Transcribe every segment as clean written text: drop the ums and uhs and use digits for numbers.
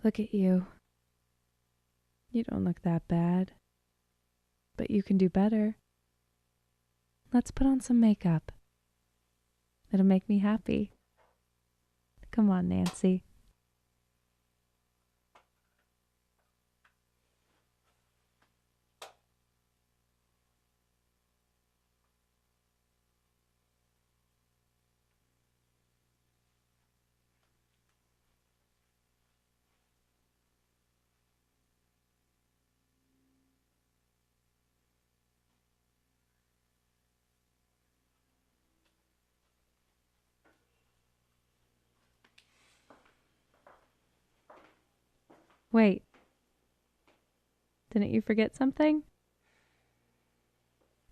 Look at you. You don't look that bad. But you can do better. Let's put on some makeup. It'll make me happy. Come on, Nancy. Wait. Didn't you forget something?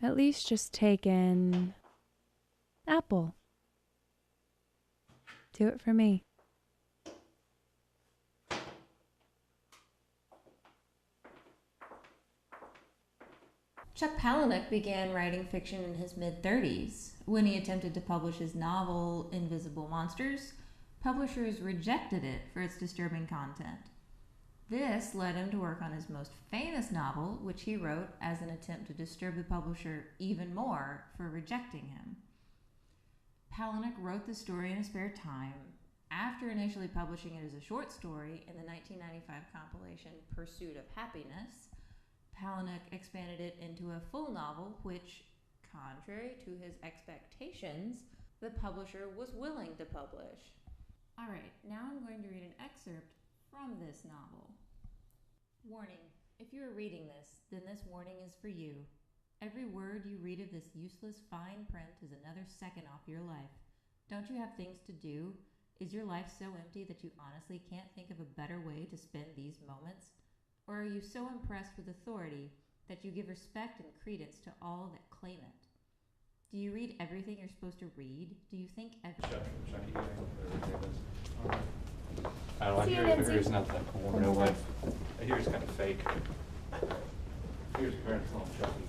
At least just take an apple. Do it for me. Chuck Palahniuk began writing fiction in his mid-30s. When he attempted to publish his novel, Invisible Monsters, publishers rejected it for its disturbing content. This led him to work on his most famous novel, which he wrote as an attempt to disturb the publisher even more for rejecting him. Palahniuk wrote the story in his spare time. After initially publishing it as a short story in the 1995 compilation Pursuit of Happiness, Palahniuk expanded it into a full novel, which, contrary to his expectations, the publisher was willing to publish. Alright, now I'm going to read an excerpt from this novel. Warning: if you are reading this, then this warning is for you. Every word you read of this useless fine print is another second off your life. Don't you have things to do? Is your life so empty that you honestly can't think of a better way to spend these moments? Or are you so impressed with authority that you give respect and credence to all that claim it? Do you read everything you're supposed to read? Do you think I don't know, I hear it's not that cool. No way. I hear it's kind of fake. Here's a parents on Chucky.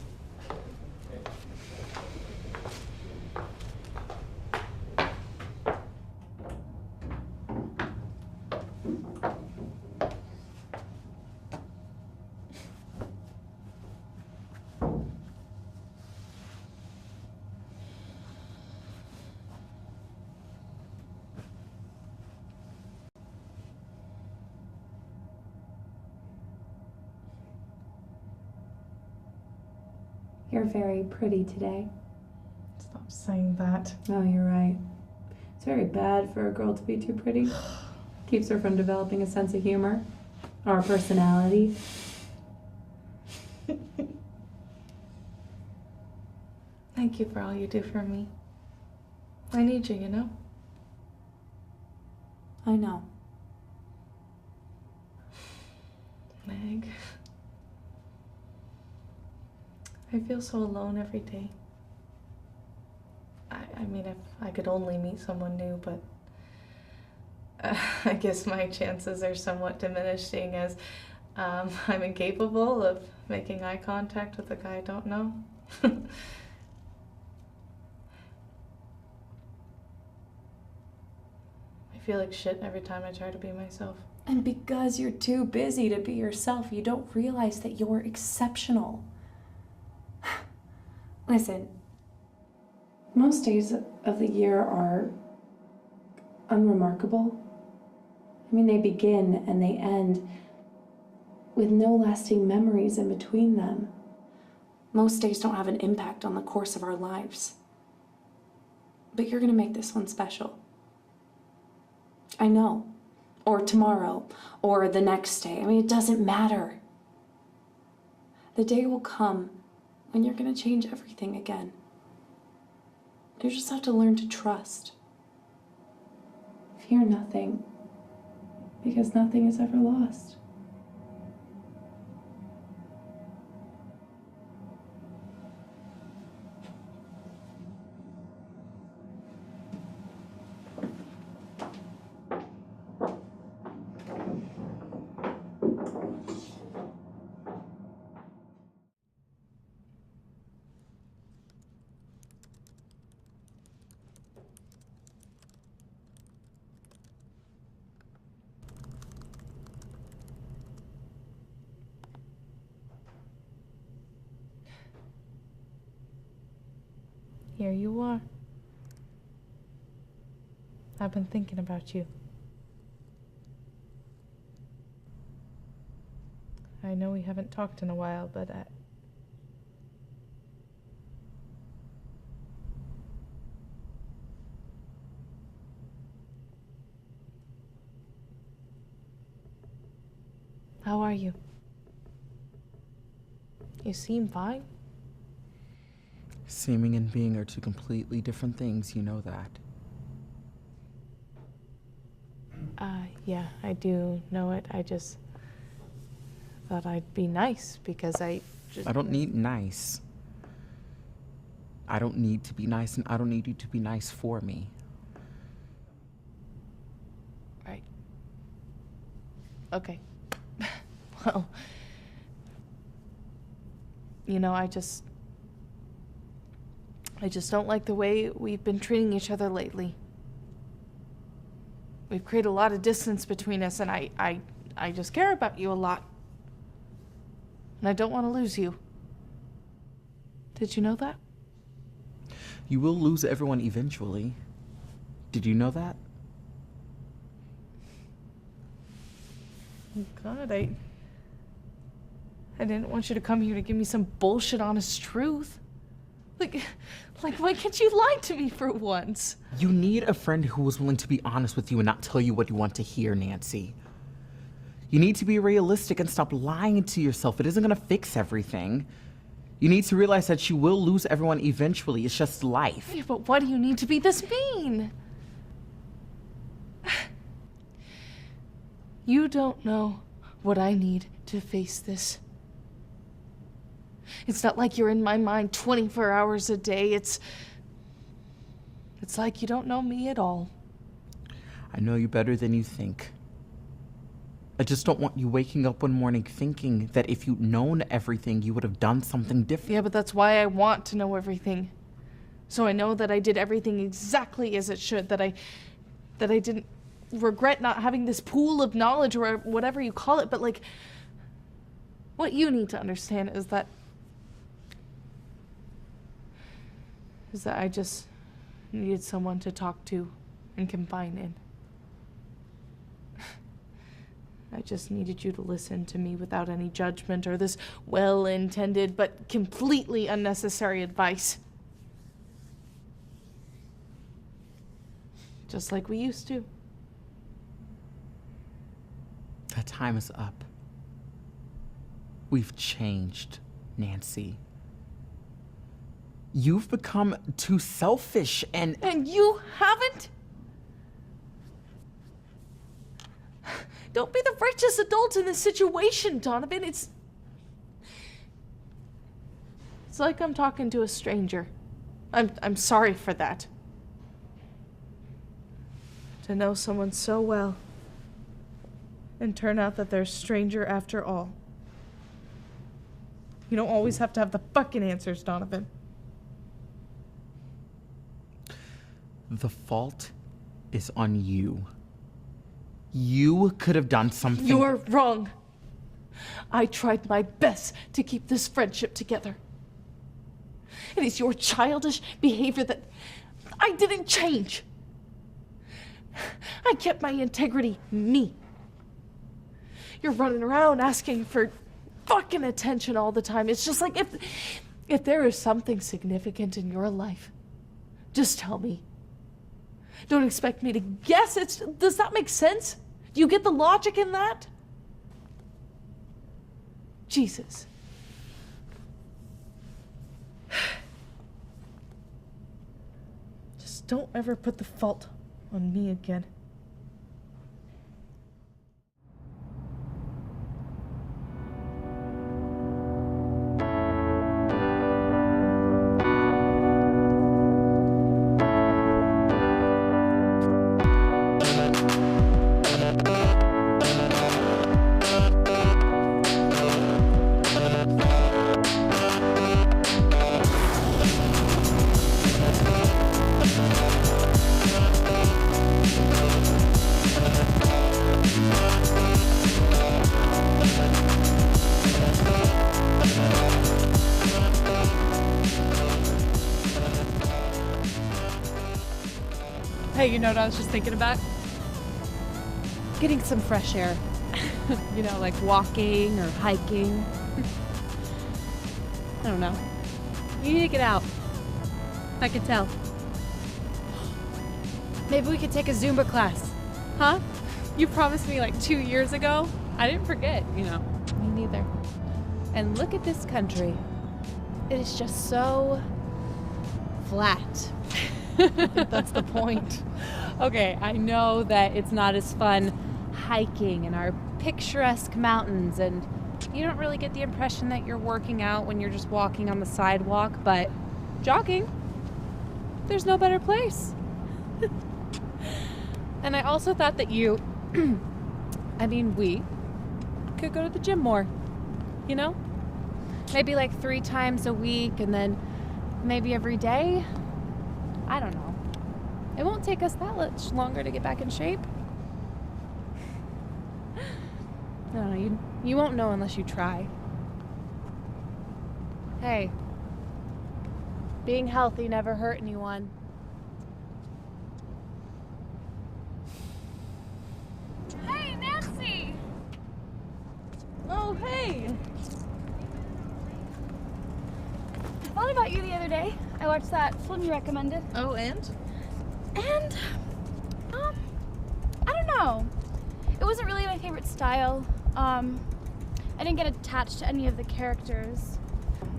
You're very pretty today. Stop saying that. Oh, you're right. It's very bad for a girl to be too pretty. Keeps her from developing a sense of humor or a personality. Thank you for all you do for me. I need you, you know? I know. Meg. I feel so alone every day. I mean, if I could only meet someone new, but I guess my chances are somewhat diminished, seeing as I'm incapable of making eye contact with a guy I don't know. I feel like shit every time I try to be myself. And because you're too busy to be yourself, you don't realize that you're exceptional. Listen, most days of the year are unremarkable. I mean, they begin and they end with no lasting memories in between them. Most days don't have an impact on the course of our lives. But you're gonna make this one special. I know. Or tomorrow, or the next day. I mean, it doesn't matter. The day will come when you're gonna change everything again. You just have to learn to trust. Fear nothing, because nothing is ever lost. Here you are. I've been thinking about you. I know we haven't talked in a while, but how are you? You seem fine. Seeming and being are two completely different things, you know that. Yeah, I do know it. I just thought I'd be nice because I don't need nice. I don't need to be nice, and I don't need you to be nice for me. Right. Okay. Well, you know, I just don't like the way we've been treating each other lately. We've created a lot of distance between us, and I just care about you a lot. And I don't want to lose you. Did you know that? You will lose everyone eventually. Did you know that? Oh God, I didn't want you to come here to give me some bullshit honest truth. Like, why can't you lie to me for once? You need a friend who is willing to be honest with you and not tell you what you want to hear, Nancy. You need to be realistic and stop lying to yourself. It isn't going to fix everything. You need to realize that you will lose everyone eventually. It's just life. Yeah, but why do you need to be this mean? You don't know what I need to face this. It's not like you're in my mind 24 hours a day. It's like you don't know me at all. I know you better than you think. I just don't want you waking up one morning thinking that if you'd known everything, you would have done something different. Yeah, but that's why I want to know everything. So I know that I did everything exactly as it should, that I didn't regret not having this pool of knowledge or whatever you call it, but like, what you need to understand is that I just needed someone to talk to and confide in. I just needed you to listen to me without any judgment or this well-intended but completely unnecessary advice. Just like we used to. That time is up. We've changed, Nancy. You've become too selfish and... And you haven't? Don't be the righteous adult in this situation, Donovan. It's like I'm talking to a stranger. I'm sorry for that. To know someone so well and turn out that they're a stranger after all. You don't always have to have the fucking answers, Donovan. The fault is on you. You could have done something. You're wrong. I tried my best to keep this friendship together. It is your childish behavior that I didn't change. I kept my integrity, me. You're running around asking for fucking attention all the time. It's just like if there is something significant in your life, just tell me. Don't expect me to guess. Does that make sense? Do you get the logic in that? Jesus. Just don't ever put the fault on me again. Hey, you know what I was just thinking about? Getting some fresh air. You know, like walking or hiking. I don't know. You need to get out. I can tell. Maybe we could take a Zumba class. Huh? You promised me like 2 years ago. I didn't forget, you know. Me neither. And look at this country. It is just so flat. I think that's the point. Okay, I know that it's not as fun hiking in our picturesque mountains, and you don't really get the impression that you're working out when you're just walking on the sidewalk, but jogging, there's no better place. And I also thought that you, we could go to the gym more, you know? Maybe like 3 times a week, and then maybe every day. I don't know. It won't take us that much longer to get back in shape. I don't know, you won't know unless you try. Hey, being healthy never hurt anyone. Hey, Nancy! Oh, hey! I thought about you the other day. I watched that film you recommended. Oh, and? And, I don't know. It wasn't really my favorite style. I didn't get attached to any of the characters.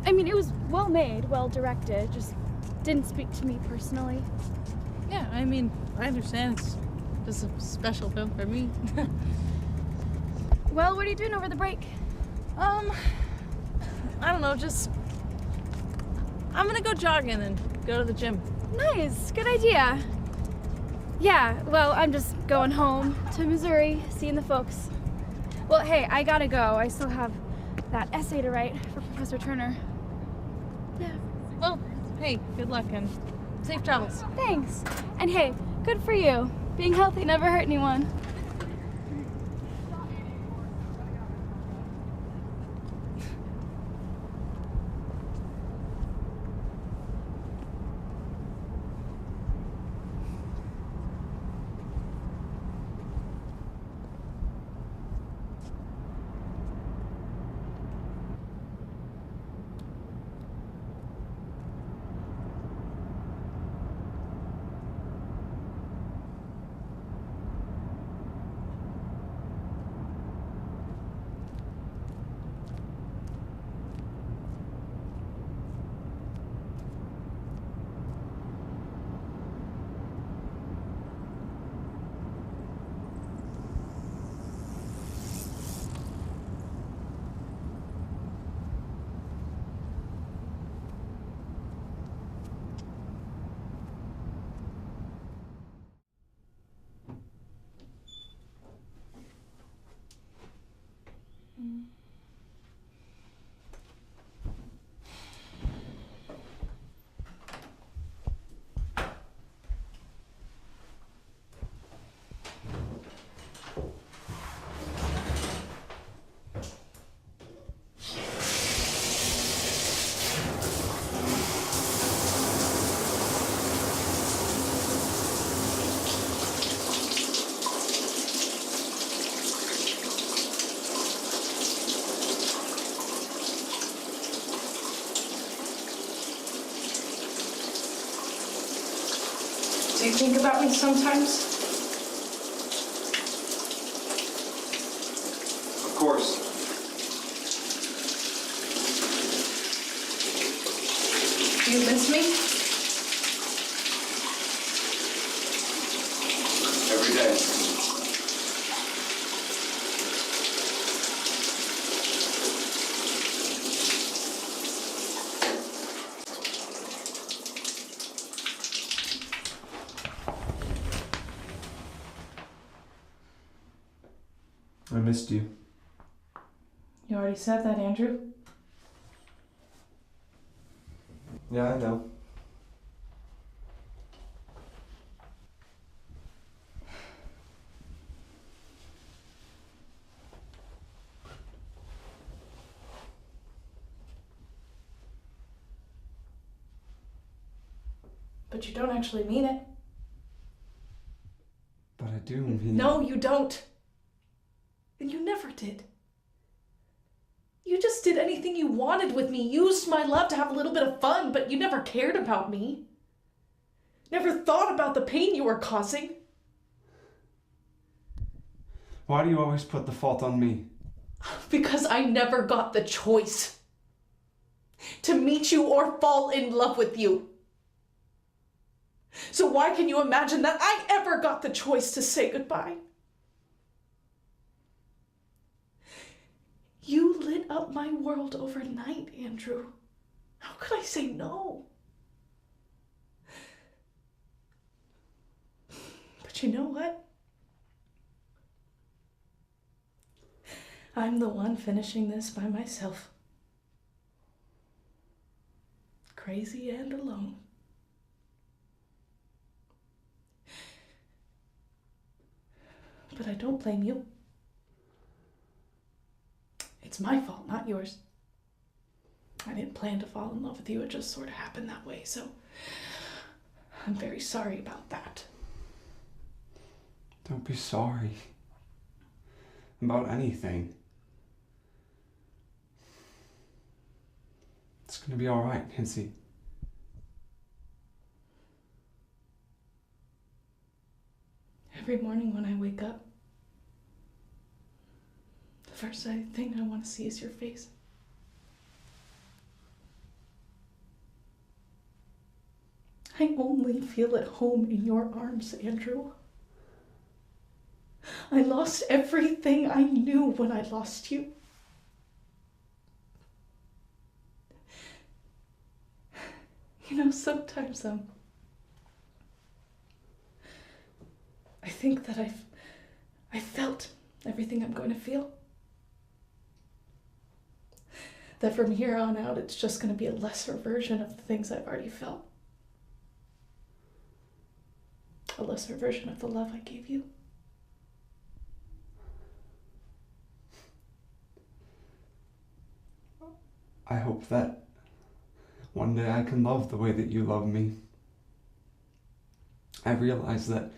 I mean, it was well made, well directed, just didn't speak to me personally. Yeah, I mean, I understand. It's just a special film for me. Well, what are you doing over the break? I don't know, just... I'm gonna go jogging and go to the gym. Nice, good idea. Yeah, well, I'm just going home to Missouri, seeing the folks. Well, hey, I gotta go. I still have that essay to write for Professor Turner. Yeah. Well, hey, good luck and safe travels. Thanks. And hey, good for you. Being healthy never hurt anyone. Do you think about me sometimes? Of course. Do you miss me? Every day. I missed you. You already said that, Andrew. Yeah, I know. But you don't actually mean it. But I do mean... No, you don't. And you never did. You just did anything you wanted with me, used my love to have a little bit of fun, but you never cared about me. Never thought about the pain you were causing. Why do you always put the fault on me? Because I never got the choice to meet you or fall in love with you. So why can you imagine that I ever got the choice to say goodbye? You lit up my world overnight, Andrew. How could I say no? But you know what? I'm the one finishing this by myself. Crazy and alone. But I don't blame you. It's my fault, not yours. I didn't plan to fall in love with you, it just sort of happened that way, so I'm very sorry about that. Don't be sorry. About anything. It's gonna be alright, Nancy. Every morning when I wake up, the first thing I want to see is your face. I only feel at home in your arms, Andrew. I lost everything I knew when I lost you. You know, sometimes I think that I felt everything I'm going to feel. That from here on out, it's just going to be a lesser version of the things I've already felt. A lesser version of the love I gave you. I hope that one day I can love the way that you love me. I realize that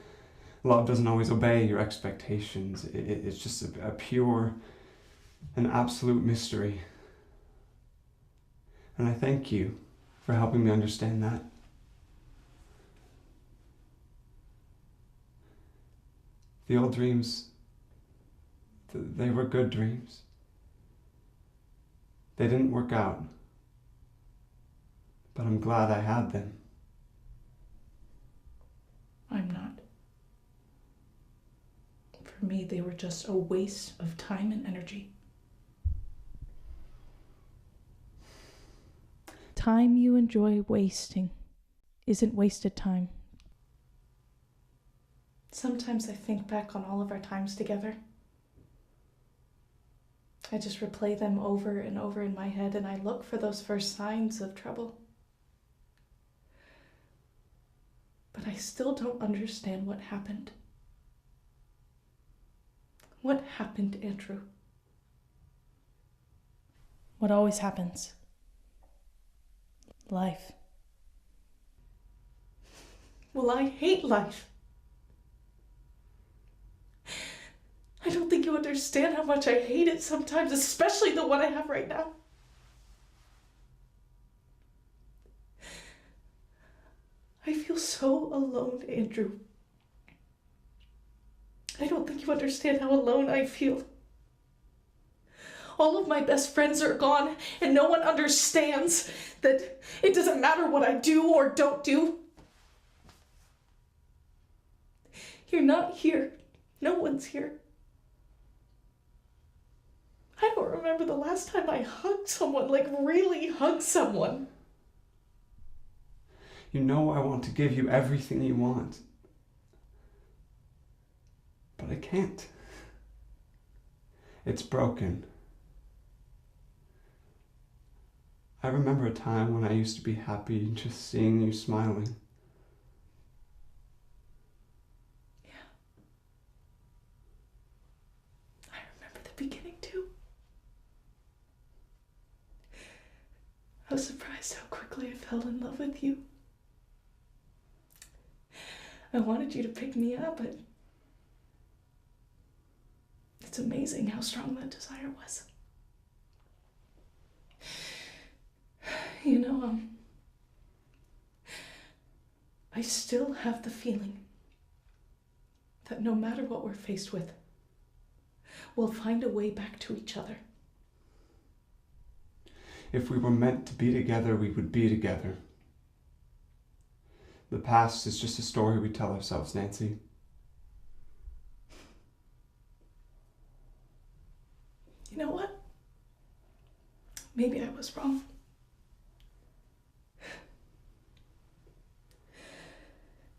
love doesn't always obey your expectations. It's just a pure and absolute mystery. And I thank you for helping me understand that. The old dreams, they were good dreams. They didn't work out, but I'm glad I had them. I'm not. For me, they were just a waste of time and energy. Time you enjoy wasting isn't wasted time. Sometimes I think back on all of our times together. I just replay them over and over in my head, and I look for those first signs of trouble. But I still don't understand what happened. What happened, Andrew? What always happens? Life. Well, I hate life. I don't think you understand how much I hate it sometimes, especially the one I have right now. I feel so alone, Andrew. I don't think you understand how alone I feel. All of my best friends are gone, and no one understands that it doesn't matter what I do or don't do. You're not here. No one's here. I don't remember the last time I hugged someone, like really hugged someone. You know I want to give you everything you want, but I can't. It's broken. I remember a time when I used to be happy just seeing you smiling. Yeah. I remember the beginning too. I was surprised how quickly I fell in love with you. I wanted you to pick me up, but It's amazing how strong that desire was. You know, I still have the feeling that no matter what we're faced with, we'll find a way back to each other. If we were meant to be together, we would be together. The past is just a story we tell ourselves, Nancy. You know what? Maybe I was wrong.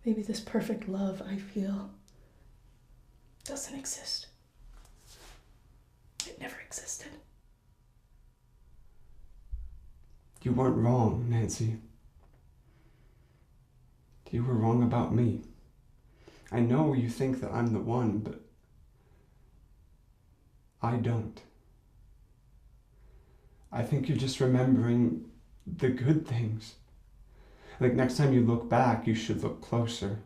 Maybe this perfect love I feel doesn't exist. It never existed. You weren't wrong, Nancy. You were wrong about me. I know you think that I'm the one, but I don't. I think you're just remembering the good things. Like next time you look back, you should look closer.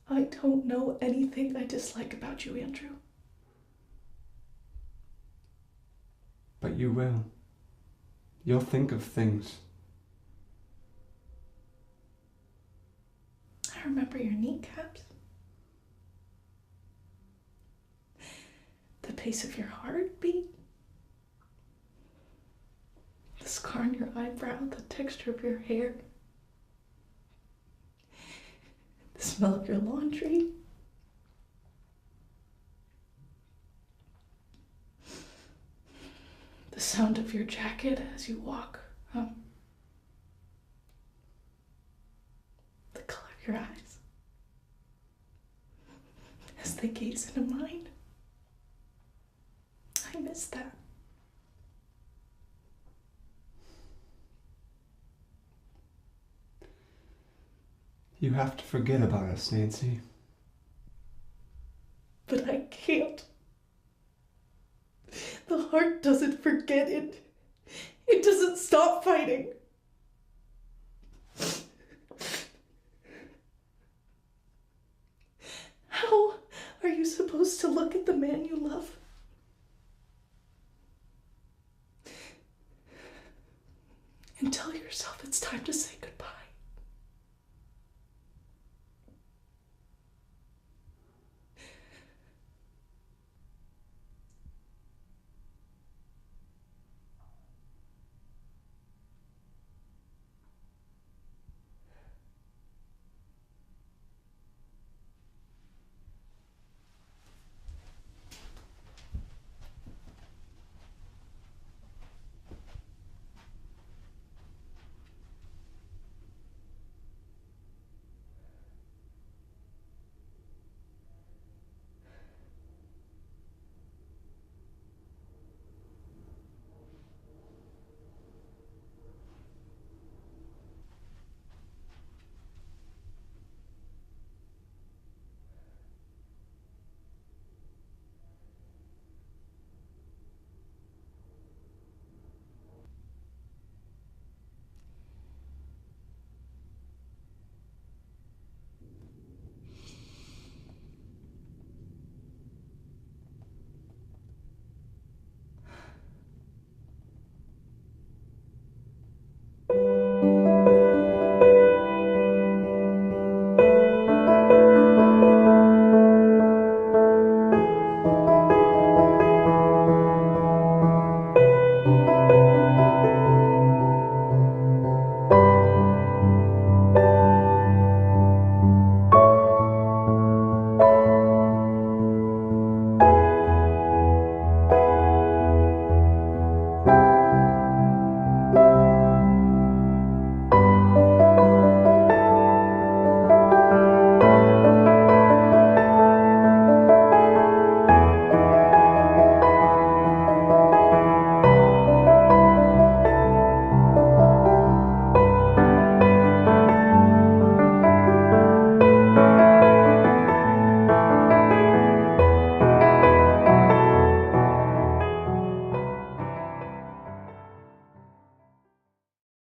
I don't know anything I dislike about you, Andrew. But you will. You'll think of things. I remember your kneecaps. The pace of your heartbeat. The scar on your eyebrow, the texture of your hair. The smell of your laundry. The sound of your jacket as you walk. The color of your eyes as they gaze into mine. I miss that. You have to forget about us, Nancy. But I can't. The heart doesn't forget it. It doesn't stop fighting. How are you supposed to look at the man you love and tell yourself it's time to say goodbye?